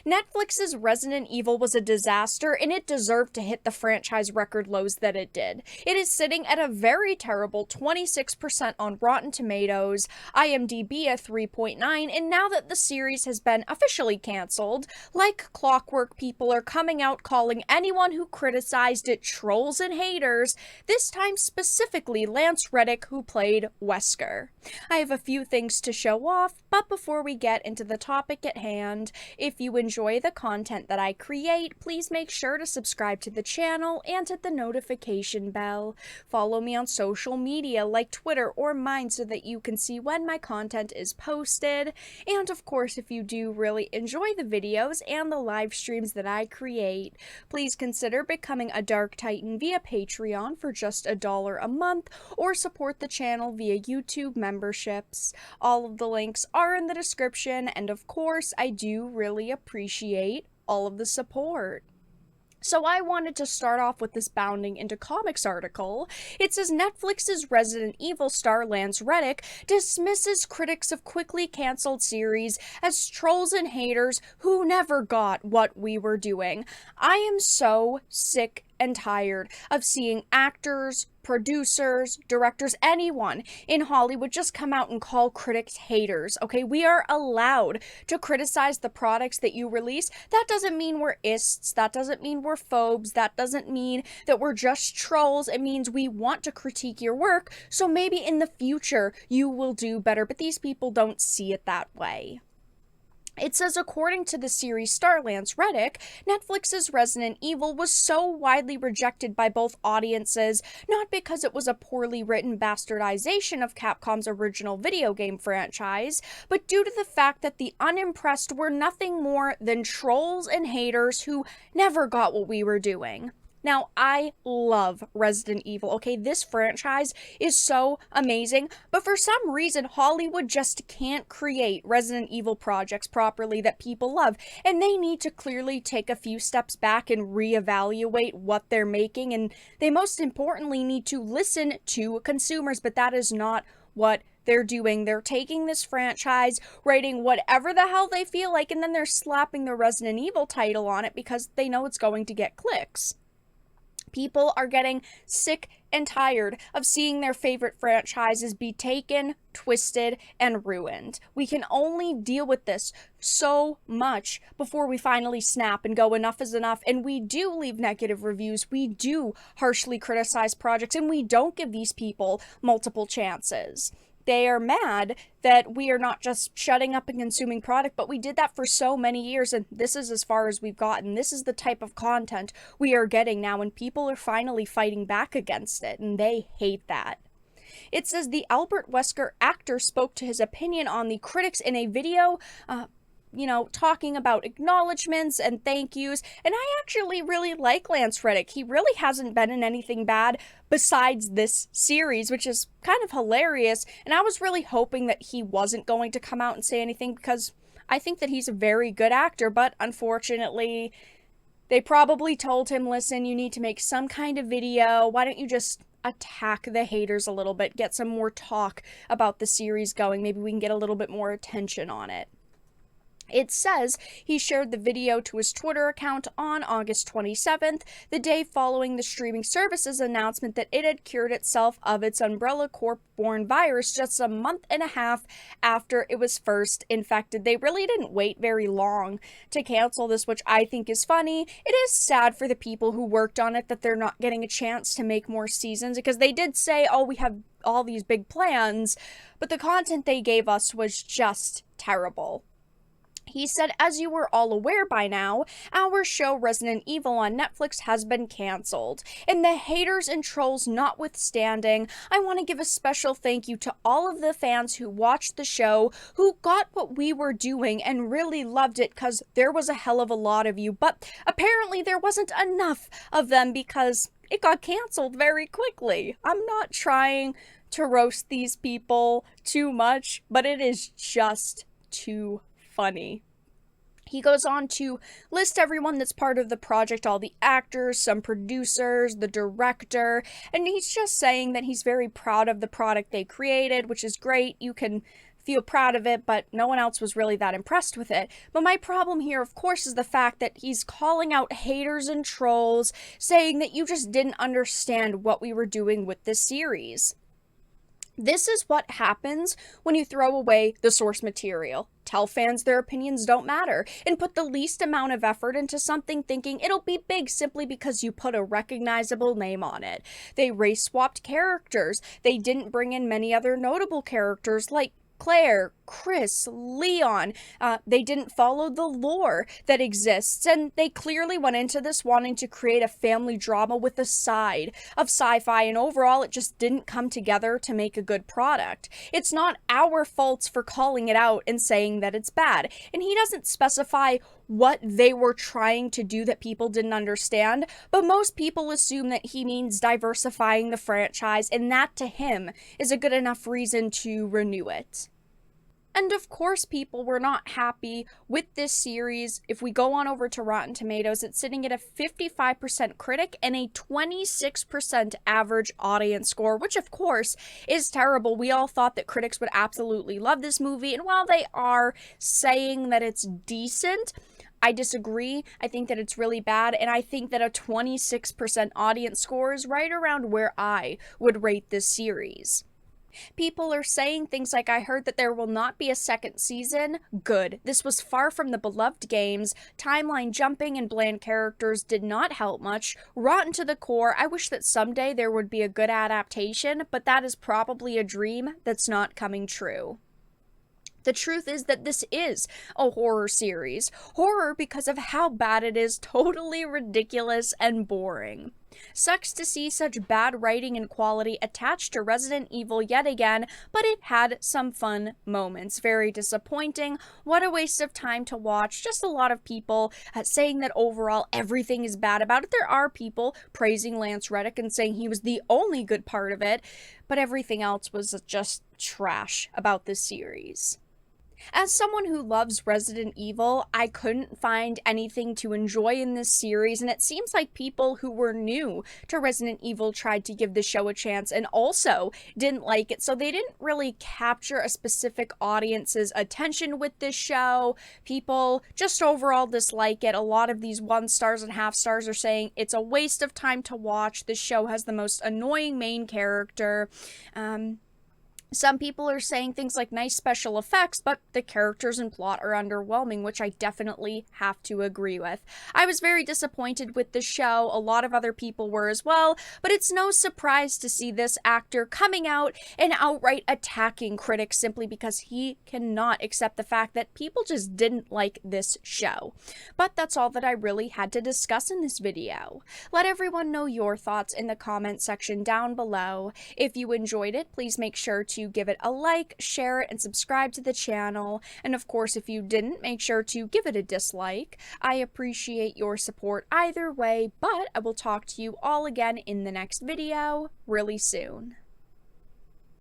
Netflix's Resident Evil was a disaster, and it deserved to hit the franchise record lows that it did. It is sitting at a very terrible 26% on Rotten Tomatoes, IMDb a 3.9, and now that the series has been officially cancelled, like clockwork, people are coming out calling anyone who criticized it trolls and haters, this time specifically Lance Reddick, who played Wesker. I have a few things to show off, but before we get into the topic at hand, if you enjoy the content that I create, please make sure to subscribe to the channel and hit the notification bell. Follow me on social media like Twitter or mine so that you can see when my content is posted. And of course, if you do really enjoy the videos and the live streams that I create, please consider becoming a Dark Titan via Patreon for just $1 a month, or support the channel via YouTube memberships. All of the links are in the description, and of course, I do really appreciate all of the support. So I wanted to start off with this Bounding into Comics article. It says Netflix's Resident Evil star Lance Reddick dismisses critics of quickly cancelled series as trolls and haters who never got what we were doing. I am so sick and tired of seeing actors, producers, directors, anyone in Hollywood just come out and call critics haters, okay? We are allowed to criticize the products that you release. That doesn't mean we're ists, that doesn't mean we're phobes, that doesn't mean that we're just trolls. It means we want to critique your work, so maybe in the future you will do better, but these people don't see it that way. It says, according to the series star Lance Reddick, Netflix's Resident Evil was so widely rejected by both audiences, not because it was a poorly written bastardization of Capcom's original video game franchise, but due to the fact that the unimpressed were nothing more than trolls and haters who never got what we were doing. Now, I love Resident Evil, okay? This franchise is so amazing, but for some reason, Hollywood just can't create Resident Evil projects properly that people love, and they need to clearly take a few steps back and reevaluate what they're making, and they most importantly need to listen to consumers, but that is not what they're doing. They're taking this franchise, writing whatever the hell they feel like, and then they're slapping the Resident Evil title on it because they know it's going to get clicks. People are getting sick and tired of seeing their favorite franchises be taken, twisted, and ruined. We can only deal with this so much before we finally snap and go, enough is enough, and we do leave negative reviews, we do harshly criticize projects, and we don't give these people multiple chances. They are mad that we are not just shutting up and consuming product, but we did that for so many years, and this is as far as we've gotten. This is the type of content we are getting now, and people are finally fighting back against it, and they hate that. It says the Albert Wesker actor spoke to his opinion on the critics in a video, talking about acknowledgements and thank yous, and I actually really like Lance Reddick. He really hasn't been in anything bad besides this series, which is kind of hilarious, and I was really hoping that he wasn't going to come out and say anything because I think that he's a very good actor, but unfortunately, they probably told him, listen, you need to make some kind of video, why don't you just attack the haters a little bit, get some more talk about the series going, maybe we can get a little bit more attention on it. It says he shared the video to his Twitter account on August 27th, the day following the streaming service's announcement that it had cured itself of its Umbrella Corp-borne virus just a month and a half after it was first infected. They really didn't wait very long to cancel this, which I think is funny. It is sad for the people who worked on it that they're not getting a chance to make more seasons, because they did say, oh, we have all these big plans, but the content they gave us was just terrible. He said, as you were all aware by now, our show Resident Evil on Netflix has been cancelled. And the haters and trolls notwithstanding, I want to give a special thank you to all of the fans who watched the show, who got what we were doing and really loved it, because there was a hell of a lot of you. But apparently there wasn't enough of them because it got cancelled very quickly. I'm not trying to roast these people too much, but it is just too funny. He goes on to list everyone that's part of the project, all the actors, some producers, the director, and he's just saying that he's very proud of the product they created, which is great. You can feel proud of it, but no one else was really that impressed with it. But my problem here, of course, is the fact that he's calling out haters and trolls, saying that you just didn't understand what we were doing with this series. This is what happens when you throw away the source material. Tell fans their opinions don't matter, and put the least amount of effort into something thinking it'll be big simply because you put a recognizable name on it. They race-swapped characters. They didn't bring in many other notable characters like Claire, Chris, Leon. They didn't follow the lore that exists, and they clearly went into this wanting to create a family drama with a side of sci-fi, and overall it just didn't come together to make a good product. It's not our faults for calling it out and saying that it's bad, and he doesn't specify what they were trying to do that people didn't understand, but most people assume that he means diversifying the franchise, and that to him is a good enough reason to renew it. And of course, people were not happy with this series. If we go on over to Rotten Tomatoes, it's sitting at a 55% critic and a 26% average audience score, which of course is terrible. We all thought that critics would absolutely love this movie, and while they are saying that it's decent, I disagree. I think that it's really bad, and I think that a 26% audience score is right around where I would rate this series. People are saying things like, I heard that there will not be a second season. Good. This was far from the beloved games. Timeline jumping and bland characters did not help much. Rotten to the core. I wish that someday there would be a good adaptation, but that is probably a dream that's not coming true. The truth is that this is a horror series. Horror because of how bad it is, totally ridiculous and boring. Sucks to see such bad writing and quality attached to Resident Evil yet again, but it had some fun moments. Very disappointing. What a waste of time to watch. Just a lot of people saying that overall everything is bad about it. There are people praising Lance Reddick and saying he was the only good part of it, but everything else was just trash about this series. As someone who loves Resident Evil, I couldn't find anything to enjoy in this series, and it seems like people who were new to Resident Evil tried to give the show a chance and also didn't like it, so they didn't really capture a specific audience's attention with this show. People just overall dislike it. A lot of these 1 stars and half stars are saying it's a waste of time to watch. This show has the most annoying main character. Some people are saying things like nice special effects, but the characters and plot are underwhelming, which I definitely have to agree with. I was very disappointed with the show. A lot of other people were as well, but it's no surprise to see this actor coming out and outright attacking critics simply because he cannot accept the fact that people just didn't like this show. But that's all that I really had to discuss in this video. Let everyone know your thoughts in the comment section down below. If you enjoyed it, please make sure to give it a like, share it, and subscribe to the channel. And of course, if you didn't, make sure to give it a dislike. I appreciate your support either way, but I will talk to you all again in the next video really soon.